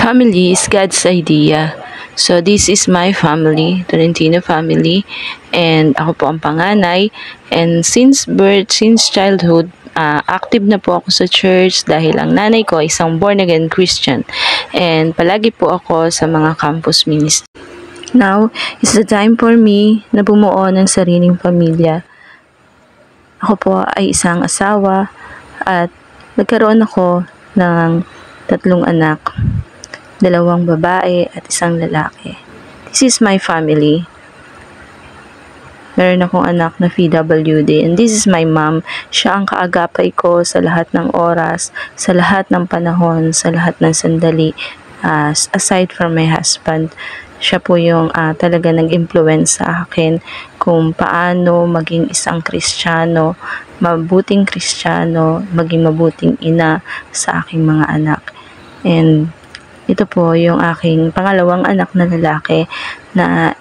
Family is God's idea. So this is my family, Tolentino family, and ako po ang panganay. And since birth, since childhood, active na po ako sa church dahil ang nanay ko isang born-again Christian. And palagi po ako sa mga campus ministry. Now is the time for me na bumuo ng sariling pamilya. Ako po ay isang asawa at nagkaroon ako ng 3 anak. 2 babae at 1 lalaki. This is my family. Meron akong anak na PWD and this is my mom. Siya ang kaagapay ko sa lahat ng oras, sa lahat ng panahon, sa lahat ng sandali. Aside from my husband, siya po yung talaga nag-influence sa akin kung paano maging isang Kristiyano, mabuting Kristiyano, maging mabuting ina sa aking mga anak. And ito po yung aking pangalawang anak na lalaki na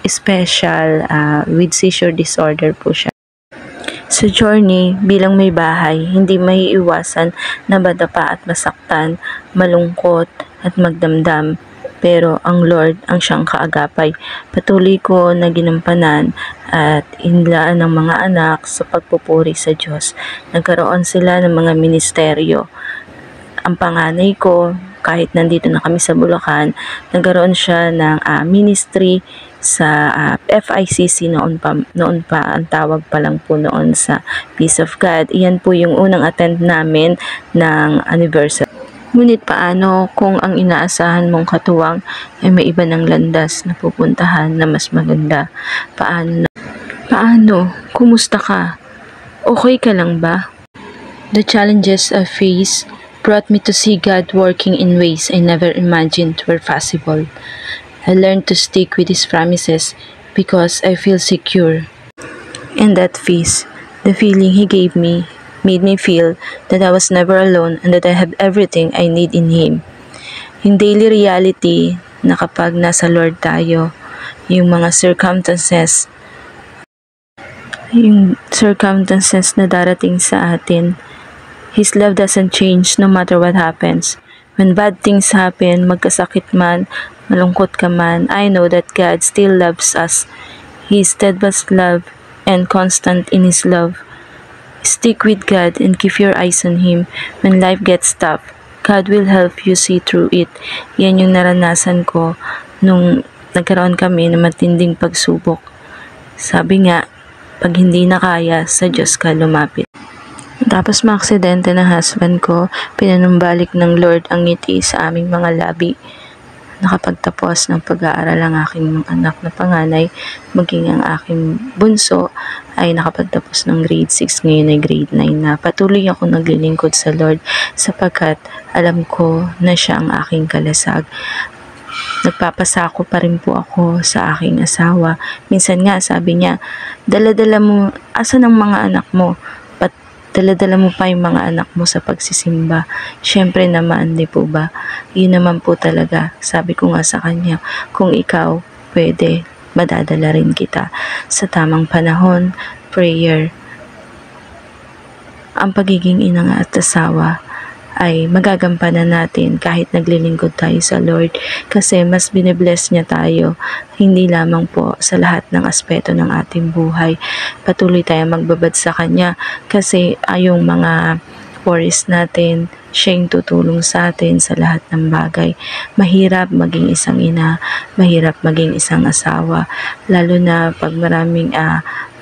special with seizure disorder po siya. Sa journey bilang may bahay, hindi maiiwasan na madapa at masaktan, malungkot at magdamdam. Pero ang Lord ang siyang kaagapay. Patuloy ko na ginampanan at inlaan ng mga anak sa pagpupuri sa Diyos. Nagkaroon sila ng mga ministeryo. Ang panganay ko, kahit nandito na kami sa Bulacan, nagkaroon siya ng ministry sa FICC noon pa ang tawag pa lang po noon sa Peace of God. Iyan po yung unang attend namin ng anniversary. Ngunit paano kung ang inaasahan mong katuwang ay may iba ng landas na pupuntahan na mas maganda? Paano? Kumusta ka? Okay ka lang ba? The challenges I face brought me to see God working in ways I never imagined were possible. I learned to stick with His promises because I feel secure. And that peace, the feeling He gave me, made me feel that I was never alone and that I have everything I need in Him. Yung daily reality na kapag nasa Lord tayo, yung mga circumstances na darating sa atin, His love doesn't change no matter what happens. When bad things happen, magkasakit man, malungkot ka man, I know that God still loves us. He is steadfast love and constant in His love. Stick with God and keep your eyes on Him. When life gets tough, God will help you see through it. Yan yung naranasan ko nung nagkaroon kami ng matinding pagsubok. Sabi nga, pag hindi na kaya, sa Diyos ka lumapit. Tapos maaksidente ng husband ko, pinanumbalik ng Lord ang ngiti sa aming mga labi. Nakapagtapos ng pag-aaral ang aking anak na panganay, maging ang aking bunso ay nakapagtapos ng grade 6, ngayon ay grade 9 na. Patuloy ako naglilingkod sa Lord sapagkat alam ko na siya ang aking kalasag. Nagpapasako pa rin po ako sa aking asawa. Minsan nga sabi niya, dala-dala mo, asan ang mga anak mo? Dala-dala mo pa yung mga anak mo sa pagsisimba. Siyempre naman, di po ba? Yun naman po talaga. Sabi ko nga sa kanya, kung ikaw pwede, madadala rin kita. Sa tamang panahon, prayer. Ang pagiging ina at asawa ay magagampanan natin kahit naglilingkod tayo sa Lord kasi mas binibless niya tayo, hindi lamang po sa lahat ng aspeto ng ating buhay. Patuloy tayong magbabad sa Kanya kasi yung mga worries natin, siya yung tutulong sa atin sa lahat ng bagay. Mahirap maging isang ina, mahirap maging isang asawa, lalo na pag maraming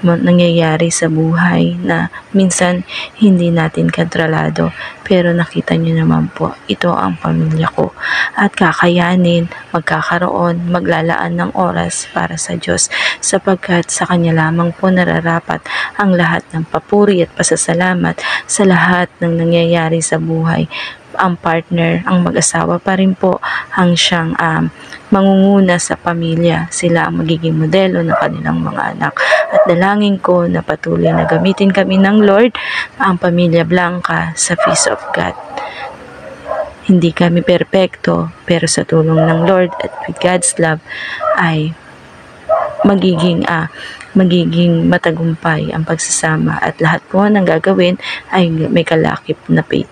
nangyayari sa buhay na minsan hindi natin kontrolado. Pero nakita nyo naman po, ito ang pamilya ko at kakayanin, magkakaroon, maglalaan ng oras para sa Diyos sapagkat sa Kanya lamang po nararapat ang lahat ng papuri at pasasalamat sa lahat ng nangyayari sa buhay. Ang partner, ang mag-asawa pa rin po ang siyang mangunguna sa pamilya. Sila ang magiging modelo ng kanilang mga anak. At dalangin ko na patuloy na gamitin kami ng Lord, ang pamilya Blanca sa Peace of God. Hindi kami perpekto, pero sa tulong ng Lord at with God's love ay magiging matagumpay ang pagsasama at lahat po ng gagawin ay may kalakip na faith.